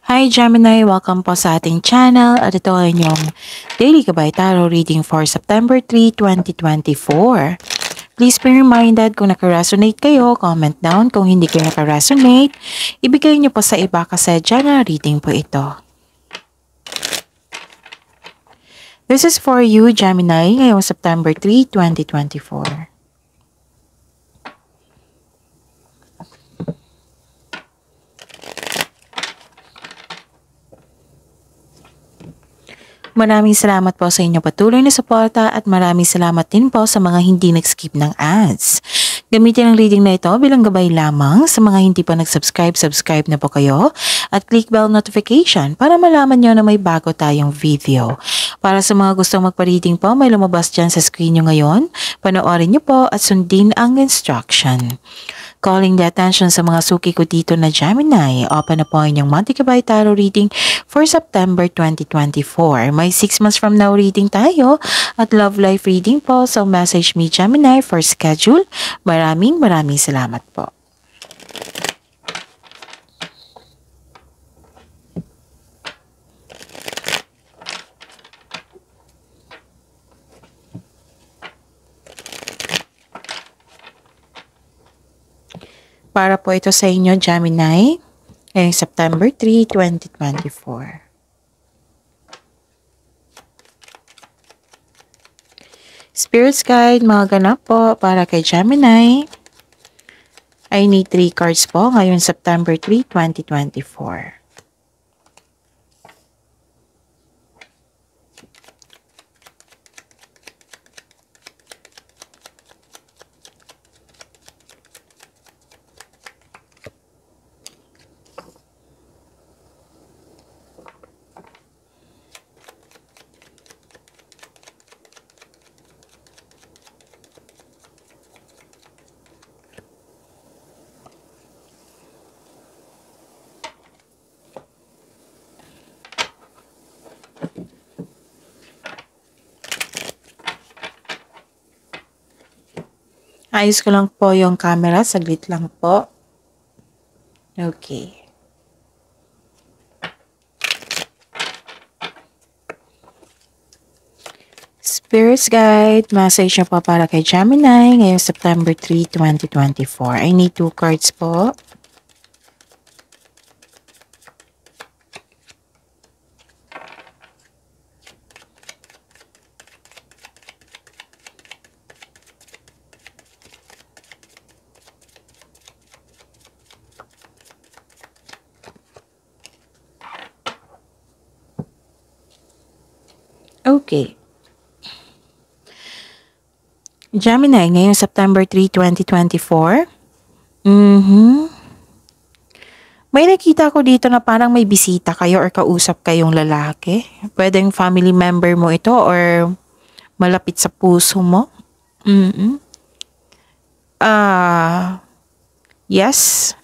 Hi Gemini! Welcome po sa ating channel at ito ay inyong Daily Gabay Tarot Reading for September 3, 2024. Please be reminded kung naka-resonate kayo, comment down. Kung hindi kayo naka-resonate, ibigay niyo po sa iba kasi general reading po ito. This is for you Gemini ngayong September 3, 2024. Maraming salamat po sa inyong patuloy na suporta at maraming salamat din po sa mga hindi nag-skip ng ads. Gamitin ang reading na ito bilang gabay lamang. Sa mga hindi pa nag-subscribe, subscribe na po kayo at click bell notification para malaman nyo na may bago tayong video. Para sa mga gustong magpa-reading po, may lumabas dyan sa screen nyo ngayon. Panoorin nyo po at sundin ang instruction. Calling the attention sa mga suki ko dito na Gemini. Open na po ang inyong monthly Gabay Tarot reading for September 2024. May 6 months from now reading tayo at love life reading po. So message me Gemini for schedule. Maraming salamat po. Para po ito sa inyo, Gemini, ngayong September 3, 2024. Spirits Guide, mga ganap po para kay Gemini. I need 3 cards po ngayong September 3, 2024. Ayos ko lang po yung camera. Saglit lang po. Okay. Spirits Guide, message nyo po para kay Gemini ngayong September 3, 2024. I need 2 cards po. Okay. Gemini, ngayong September 3, 2024. May nakita ko dito na parang may bisita kayo or kausap kayong lalaki. Pwedeng family member mo ito or malapit sa puso mo. Yes.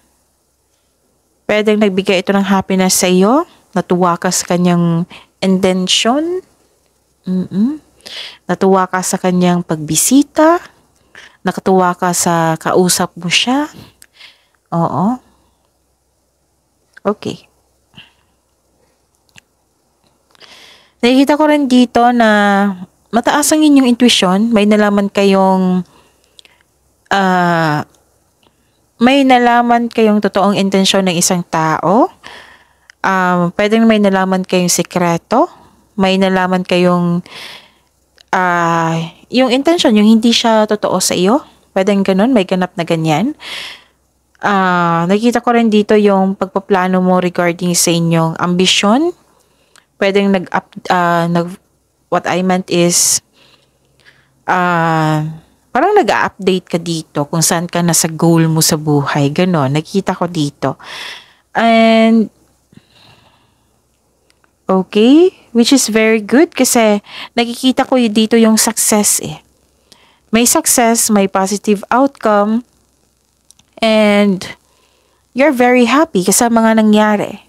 Pwedeng nagbigay ito ng happiness sa iyo. Natuwa ka sa kanyang intention. Natuwa ka sa kanyang pagbisita. Nakatuwa ka sa kausap mo siya. Oo. Okay. Nakikita ko rin dito na mataas ang inyong intuition. May nalaman kayong totoong intensyon ng isang tao. Pwedeng may nalaman kayong sekreto. May nalaman kayong yung intention, yung hindi siya totoo sa iyo. Pwedeng ganun, may ganap na ganyan. Nakita ko rin dito yung pagpaplano mo regarding sa inyong ambisyon. Pwedeng what I meant is parang nag-update ka dito kung saan ka na sa goal mo sa buhay. Ganon, nakita ko dito. And okay, which is very good kasi nakikita ko dito yung success eh. May success, may positive outcome, and you're very happy kasi mga nangyari.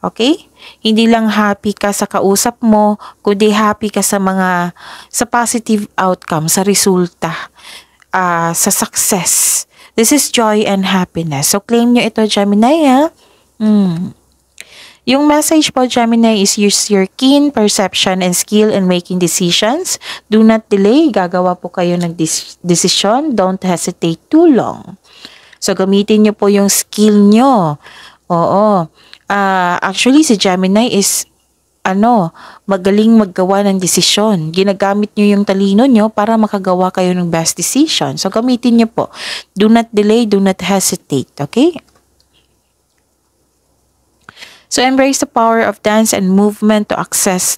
Okay? Hindi lang happy ka sa kausap mo, kundi happy ka sa positive outcome, sa resulta, sa success. This is joy and happiness. So claim nyo ito, Gemini, ha? Yung message po, Gemini, is use your keen perception and skill in making decisions. Do not delay. Gagawa po kayo ng decision. Don't hesitate too long. So, gamitin nyo po yung skill nyo. Oo. Actually, si Gemini is magaling maggawa ng desisyon. Ginagamit nyo yung talino nyo para makagawa kayo ng best decision. So, gamitin nyo po. Do not delay, do not hesitate. Okay? So, embrace the power of dance and movement to access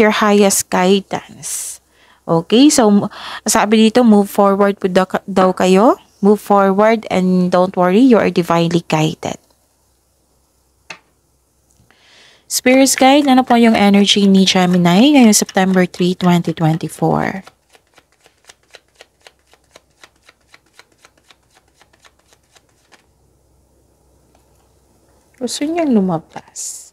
your highest guidance. Okay? So, sabi dito, move forward po daw kayo. Move forward and don't worry, you are divinely guided. Spirit's Guide, ano po yung energy ni Gemini ngayong September 3, 2024? Gusto niyang lumabas.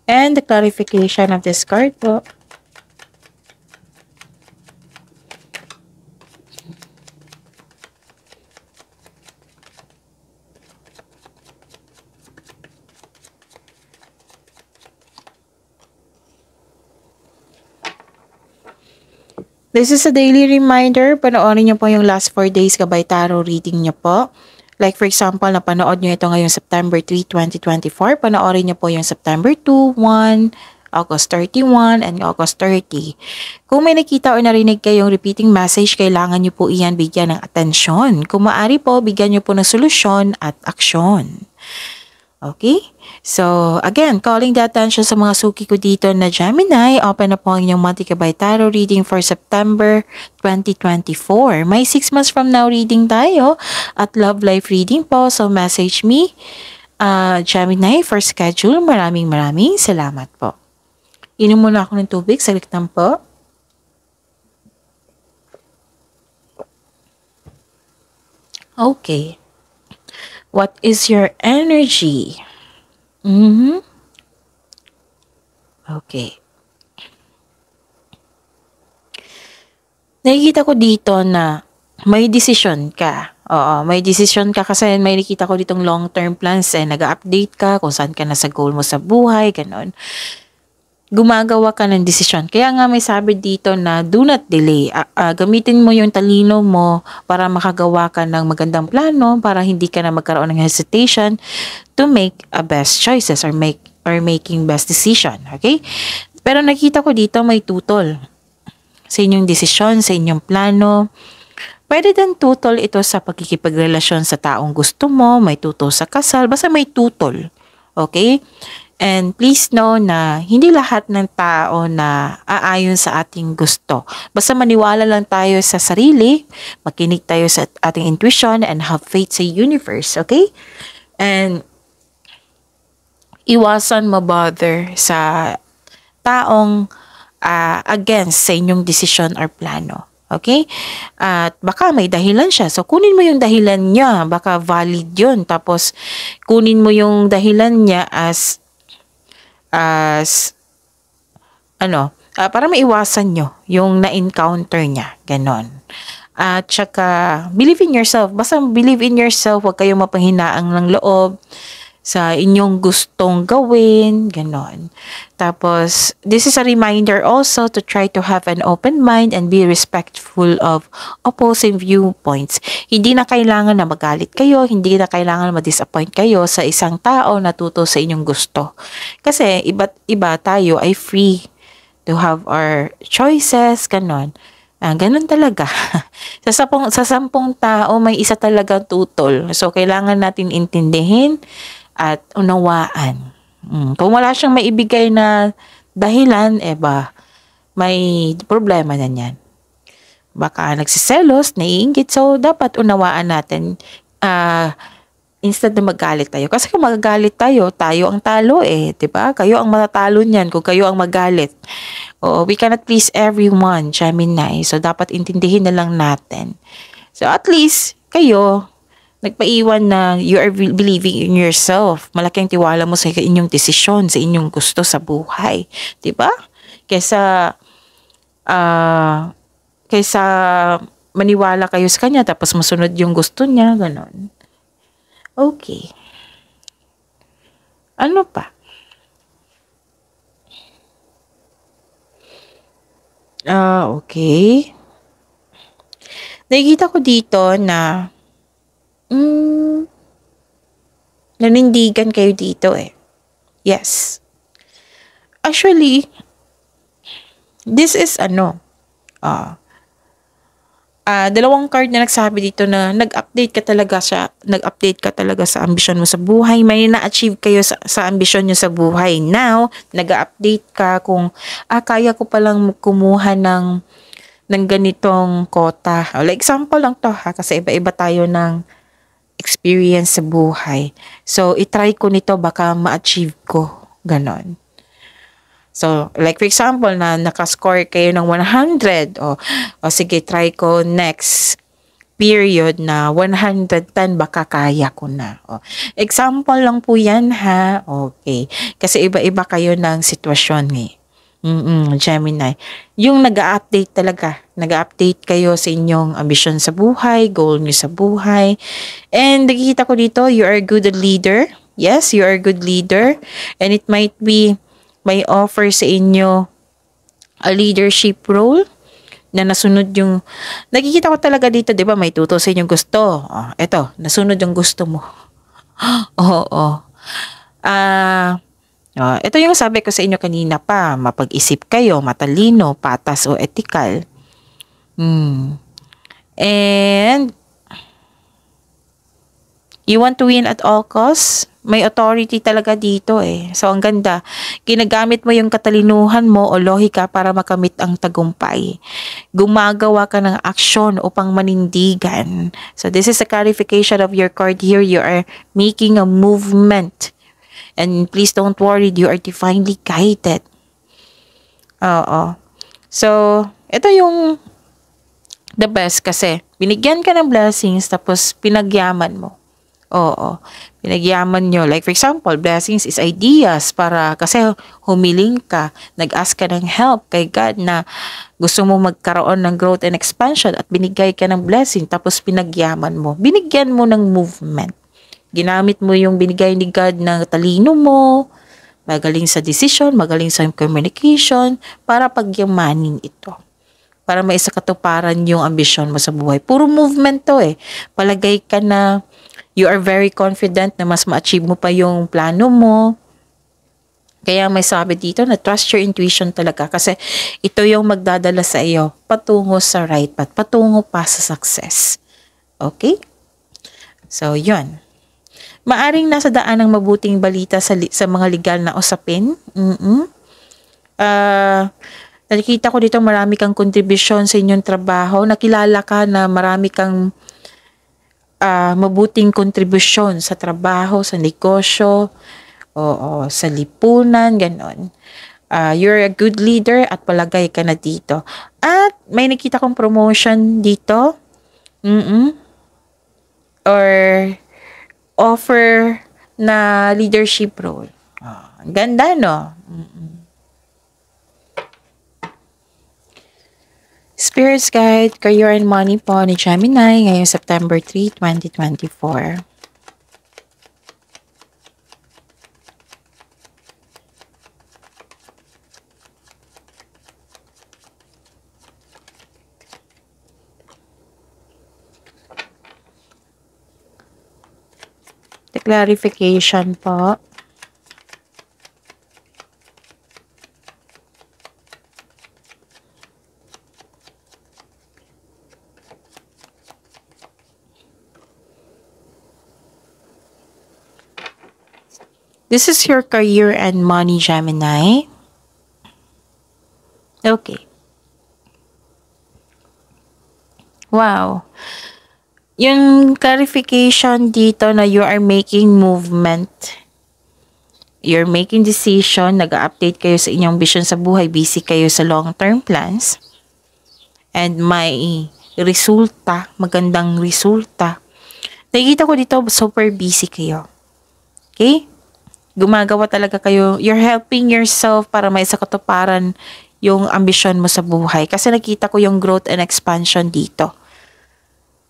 And the clarification of this card po. This is a daily reminder. Panoorin niyo po yung last 4 days Gabay Tarot reading niyo po. Like for example, napanood niyo ito ngayong September 3, 2024. Panoorin niyo po yung September 2, 1, August 31, and August 30. Kung may nakita o narinig kayong repeating message, kailangan niyo po iyan bigyan ng atensyon. Kung maaari po, bigyan niyo po ng solusyon at aksyon. Okay? So, again, calling the attention sa mga suki ko dito na Gemini, open na po ang inyong monthly Gabay Tarot reading for September 2024. May 6 months from now reading tayo at love life reading po. So, message me, Gemini, for schedule. Maraming salamat po. Inom muna ako ng tubig. Saglit lang po. Okay. What is your energy? Okay. Nakikita ko dito na may decision ka. Oo, may decision ka kasi may nakita ko ditong long-term plans nag-update ka kung saan ka na sa goal mo sa buhay, ganon. Gumagawa ka ng desisyon. Kaya nga may sabi dito na do not delay. Gamitin mo yung talino mo para makagawa ka ng magandang plano para hindi ka na magkaroon ng hesitation to make a best choices or making best decision. Okay? Pero nakita ko dito may tutol sa inyong desisyon, sa inyong plano. Pwede din tutol ito sa pagkikipagrelasyon sa taong gusto mo, may tutol sa kasal, basta may tutol. Okay? And please know na hindi lahat ng tao na aayon sa ating gusto. Basta maniwala lang tayo sa sarili, makinig tayo sa ating intuition, and have faith sa universe, okay? And iwasan mabother sa taong against sa inyong decision or plano. Okay? At baka may dahilan siya. So, kunin mo yung dahilan niya. Baka valid yun. Tapos, kunin mo yung dahilan niya as para maiwasan nyo yung na-encounter niya. Ganon. At saka, believe in yourself. Basta believe in yourself. Huwag kayong mapanghinaang ng loob sa inyong gustong gawin. Ganon. Tapos, this is a reminder also to try to have an open mind and be respectful of opposing viewpoints. Hindi na kailangan na magalit kayo, hindi na kailangan na ma-disappoint kayo sa isang tao na tuto sa inyong gusto. Kasi iba't iba tayo ay free to have our choices, ganon. Ganon talaga. sa 10 tao, may isa talaga tutol. So, kailangan natin intindihin at unawaan. Kung wala siyang maibigay na dahilan, may problema na yan. Baka nagsiselos, naiinggit. So, dapat unawaan natin instead na magalit tayo. Kasi kung magagalit tayo ang talo diba? Kayo ang matatalo niyan kung kayo ang magalit. We cannot please everyone, Gemini. So, dapat intindihin na lang natin. So, at least, kayo, nagpaiwan na you are believing in yourself. Malaking tiwala mo sa inyong desisyon, sa inyong gusto sa buhay. Diba? Kaysa maniwala kayo sa kanya tapos masunod yung gusto niya, ganon. Okay. Ano pa? Okay. Nakikita ko dito na nanindigan kayo dito eh. Yes. Actually, this is dalawang card na nagsabi dito na nag-update ka talaga sa ambisyon mo sa buhay. May na-achieve kayo sa ambisyon nyo sa buhay. Now, nag-update ka kung, kaya ko palang kumuha ng ganitong quota. Like example lang to kasi iba-iba tayo ng experience sa buhay. So, itry ko nito, baka ma-achieve ko. Ganon. So, like for example, na nakascore kayo ng 100, o sige, try ko next period na 110, baka kaya ko na. Example lang po yan ha. Okay. Kasi iba-iba kayo ng sitwasyon eh. Gemini. Yung nag-update talaga. Nag-update kayo sa inyong ambisyon sa buhay, goal nyo sa buhay. And nakikita ko dito, you are a good leader. Yes, you are a good leader. And it might be may offer sa inyo a leadership role na nasunod yung, nakikita ko talaga dito, di ba, may tutusin yung gusto. Eto, nasunod yung gusto mo. Ito yung sabi ko sa inyo kanina pa, mapag-isip kayo, matalino, patas o ethical. And you want to win at all costs? May authority talaga dito eh. So, ang ganda. Ginagamit mo yung katalinuhan mo o lohika para makamit ang tagumpay. Gumagawa ka ng aksyon upang manindigan. So, this is a clarification of your card here. You are making a movement. And please don't worry, you are divinely guided. So, ito yung the best kasi binigyan ka ng blessings tapos pinagyaman mo. Pinagyaman nyo. Like for example, blessings is ideas para kasi humiling ka, nag-ask ka ng help kay God na gusto mo magkaroon ng growth and expansion at binigay ka ng blessing tapos pinagyaman mo. Binigyan mo ng movement. Ginamit mo yung binigay ni God na talino mo, magaling sa decision, magaling sa communication para pagyamanin ito. Para maisakatuparan yung ambisyon mo sa buhay. Puro movement to eh. Palagay ka na you are very confident na mas ma-achieve mo pa yung plano mo. Kaya may sabi dito na trust your intuition talaga kasi ito yung magdadala sa iyo patungo sa right path, patungo pa sa success. Okay? So, yun. Maaring nasa daan ng mabuting balita sa mga legal na usapin. Nakikita ko dito marami kang kontribusyon sa inyong trabaho. Nakilala ka na marami kang mabuting kontribusyon sa trabaho, sa negosyo, sa lipunan, ganon. You're a good leader at palagay ka na dito. At may nakita kong promotion dito. Or offer na leadership role. Ganda, no? Spirit's Guide, Career and Money po ni Gemini ngayong September 3, 2024. The clarification po. This is your career and money, Gemini. Okay. Wow. Yung clarification dito na you are making movement. You're making decision. Nag-update kayo sa inyong vision sa buhay. Busy kayo sa long-term plans. And may resulta. Magandang resulta. Nakikita ko dito, super busy kayo. Okay? Gumagawa talaga kayo, you're helping yourself para may sakatuparan yung ambisyon mo sa buhay. Kasi nakita ko yung growth and expansion dito.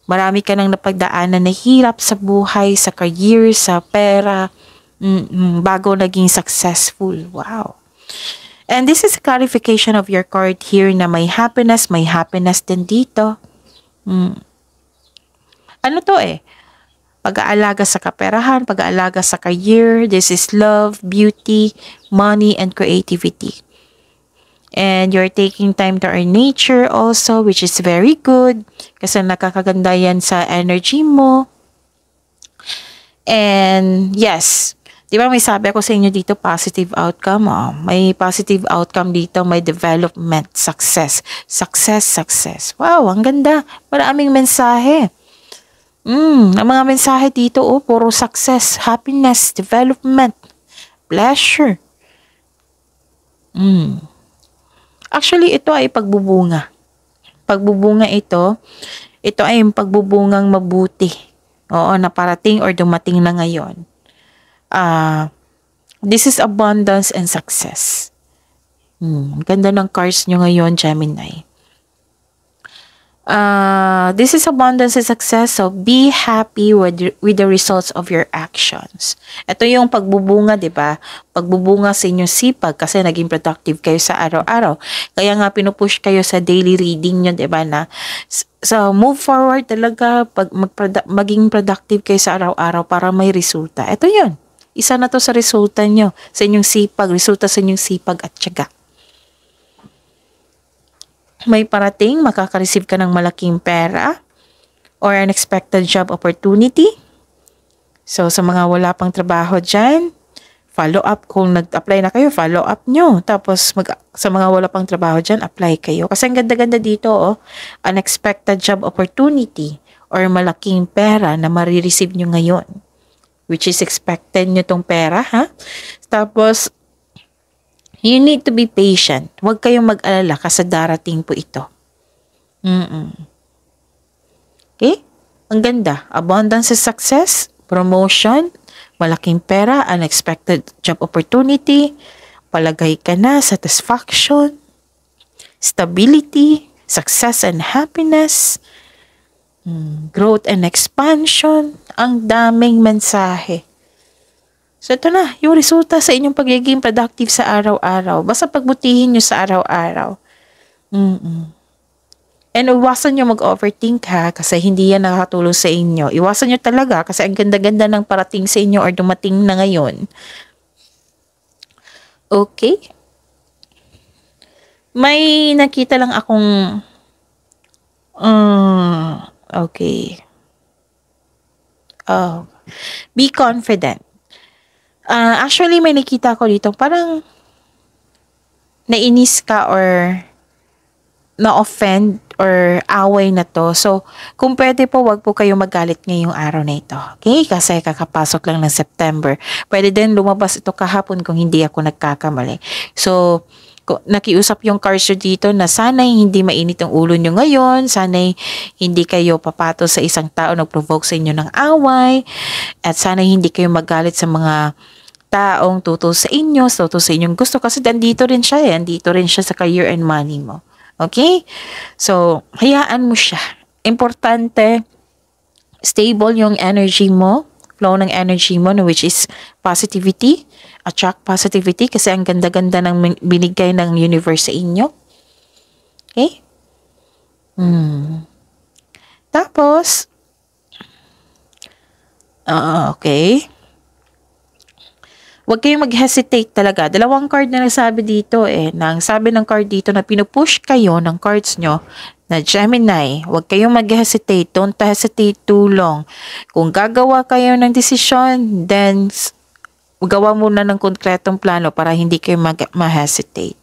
Marami ka nang napagdaanan na hirap sa buhay, sa career, sa pera, bago naging successful. Wow. And this is a clarification of your card here na may happiness din dito. Ano to eh? Pag-aalaga sa kaperahan, pag-aalaga sa career. This is love, beauty, money, and creativity. And you're taking time to earn nature also, which is very good. Kasi nakakaganda yan sa energy mo. And yes, di ba may sabi ako sa inyo dito, positive outcome. Oh, may positive outcome dito, may development, success. Success. Wow, ang ganda. Maraming mensahe. Ang mga mensahe dito, puro success, happiness, development, pleasure. Actually, ito ay pagbubunga. Pagbubunga ito ay yung pagbubungang mabuti. Oo, na parating or dumating na ngayon. This is abundance and success. Ganda ng cards nyo ngayon, Gemini. This is abundance and success, so be happy with the results of your actions. Ito yung pagbubunga, di ba? Pagbubunga sa inyong sipag kasi naging productive kayo sa araw-araw. Kaya nga pinupush kayo sa daily reading nyo, di ba? Na so move forward talaga, maging productive kayo sa araw-araw para may resulta. Ito yun. Isa na to sa resulta nyo, sa inyong sipag, resulta sa inyong sipag at tiyaga. May parating, makaka-receive ka ng malaking pera or unexpected job opportunity. So, sa mga wala pang trabaho dyan, follow up. Kung nag-apply na kayo, follow up nyo. Tapos, sa mga wala pang trabaho dyan, apply kayo. Kasi ang ganda-ganda dito, unexpected job opportunity or malaking pera na marireceive nyo ngayon. Which is expected nyo tong pera, ha? Tapos, you need to be patient. Huwag kayong mag-alala kasi darating po ito. Okay? Ang ganda. Abundance is success, promotion, malaking pera, unexpected job opportunity, palagay ka na, satisfaction, stability, success and happiness, growth and expansion. Ang daming mensahe. So, ito na, yung resulta sa inyong pagiging productive sa araw-araw. Basta pagbutihin nyo sa araw-araw. And iwasan nyo mag-overthink ha, kasi hindi yan nakakatulong sa inyo. Iwasan nyo talaga, kasi ang ganda-ganda ng parating sa inyo or dumating na ngayon. Okay? May nakita lang akong... okay. Be confident. Actually, may nakita ko dito, parang nainis ka or na-offend or away na to. So, kung pwede po, wag po kayo magalit ngayong araw na ito. Okay? Kasi kakapasok lang ng September. Pwede din lumabas ito kahapon kung hindi ako nagkakamali. So, nakiusap yung cards dito na sana'y hindi mainit ang ulo nyo ngayon, sana'y hindi kayo papato sa isang tao nag-provoke sa inyo ng away, at sana'y hindi kayo magalit sa mga taong tutol sa inyo, tutol sa inyong gusto, kasi andito rin siya sa career and money mo. Okay? So, hayaan mo siya. Importante, stable yung energy mo, flow ng energy mo, which is positivity, attract positivity, kasi ang ganda-ganda ng binigay ng universe sa inyo. Okay? Tapos, okay. Huwag kayong mag-hesitate talaga. Dalawang card na nagsabi dito nang sabi ng card dito na pinupush kayo ng cards nyo na Gemini, huwag kayong mag-hesitate. Don't hesitate too long. Kung gagawa kayo ng desisyon, then gawa muna ng konkretong plano para hindi kayo ma-hesitate.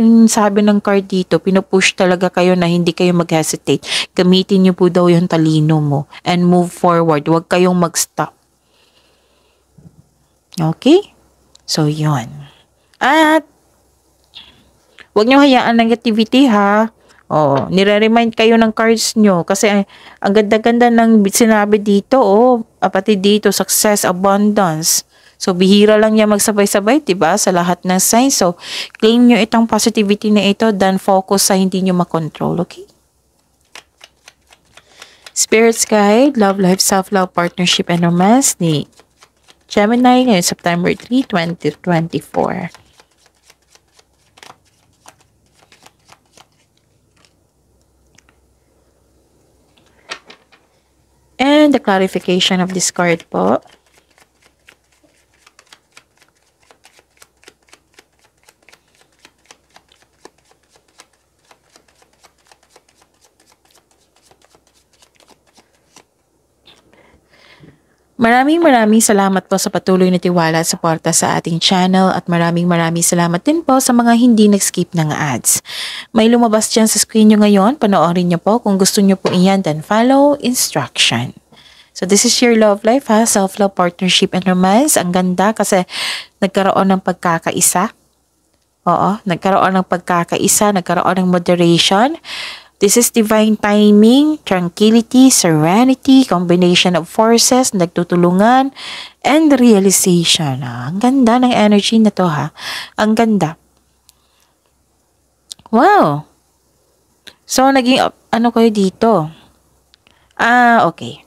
Yung sabi ng card dito, pinupush talaga kayo na hindi kayo mag-hesitate. Gamitin nyo po daw yung talino mo and move forward. Huwag kayong mag-stop. Okay? So, yun. At, huwag nyo hayaan negativity, ha? Nire-remind kayo ng cards nyo. Kasi, ang ganda-ganda ng sinabi dito, pati dito, success, abundance. So, bihira lang yan magsabay-sabay, diba? Sa lahat ng signs. So, claim nyo itong positivity na ito, then focus sa hindi nyo makontrol, okay? Spirits Guide, Love Life, Self-Love, Partnership, and Romance ni Gemini ngayon September 3, 2024. And the clarification of this card po. Maraming salamat po sa patuloy na tiwala at suporta sa ating channel at maraming salamat din po sa mga hindi nag-skip ng ads. May lumabas dyan sa screen nyo ngayon, panoorin nyo po kung gusto nyo po iyan, then follow instruction. So this is your love life ha, self-love, partnership, and romance. Ang ganda kasi nagkaroon ng pagkakaisa. Oo, nagkaroon ng pagkakaisa, nagkaroon ng moderation. This is divine timing, tranquility, serenity, combination of forces, nagtutulungan, and realization. Ang ganda ng energy na to ha. Ang ganda. Wow! So, naging, ano kayo dito? Okay.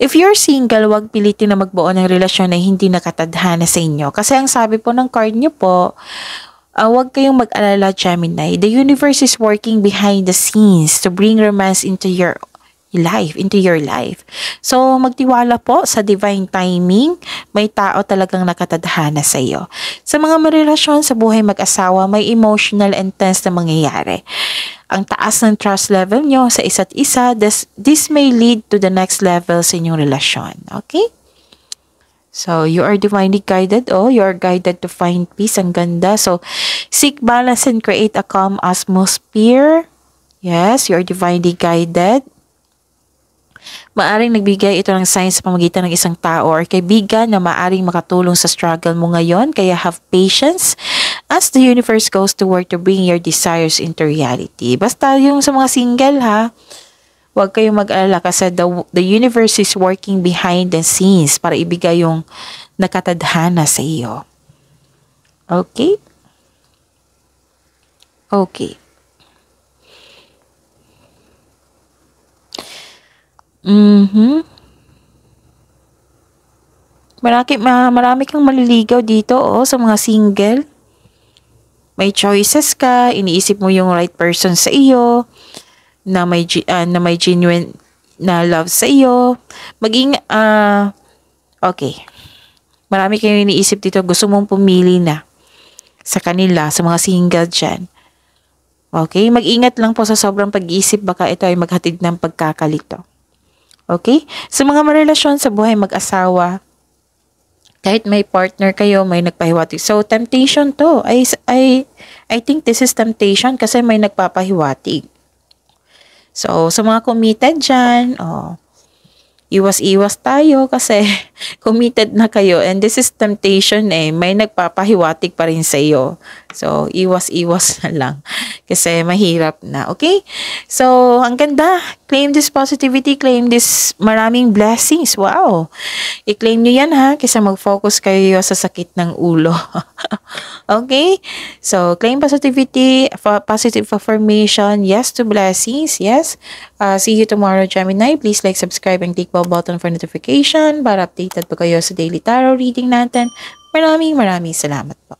If you're single, huwag pilitin na magbuo ng relasyon na hindi nakatadhana sa inyo. Kasi ang sabi po ng card nyo po, huwag kayong mag-alala, Gemini. The universe is working behind the scenes to bring romance into your life. So, magtiwala po sa divine timing. May tao talagang nakatadhana sa iyo. Sa mga marelasyon sa buhay mag-asawa, may emotional and tense na mangyayari. Ang taas ng trust level nyo sa isa't isa, this may lead to the next level sa inyong relasyon. Okay? So, you are divinely guided. You are guided to find peace. Ang ganda. So, seek balance and create a calm atmosphere. Yes, you are divinely guided. Maaring nagbigay ito ng sign sa pamagitan ng isang tao or kaibigan na maaring makatulong sa struggle mo ngayon. Kaya have patience as the universe goes to work to bring your desires into reality. Basta yung sa mga single ha, huwag kayong mag-alala kasi the universe is working behind the scenes para ibigay yung nakatadhana sa iyo. Okay? Okay. Marami kang maliligaw dito sa mga single. May choices ka, iniisip mo yung right person sa iyo, na may genuine na love sa iyo. Okay. Marami kayong iniisip dito, gusto mong pumili na sa kanila, sa mga single dyan. Okay? Mag-ingat lang po sa sobrang pag-iisip, baka ito ay maghatid ng pagkakalito. Okay? Sa mga marelasyon sa buhay mag-asawa, kahit may partner kayo, may nagpahiwatig. So, temptation to. I think this is temptation kasi may nagpapahiwatig. So, sa mga committed dyan, iwas-iwas tayo kasi committed na kayo. And this is temptation may nagpapahiwatig pa rin sa iyo. So, iwas-iwas na lang kasi mahirap na. Okay? So, ang ganda. Claim this positivity, claim this maraming blessings. Wow! I-claim nyo yan ha, kasi mag-focus kayo sa sakit ng ulo. Okay? So, claim positivity, positive affirmation, yes to blessings, yes. See you tomorrow, Gemini. Please like, subscribe, and click bell button for notification para updated po kayo sa daily tarot reading natin. Maraming salamat po.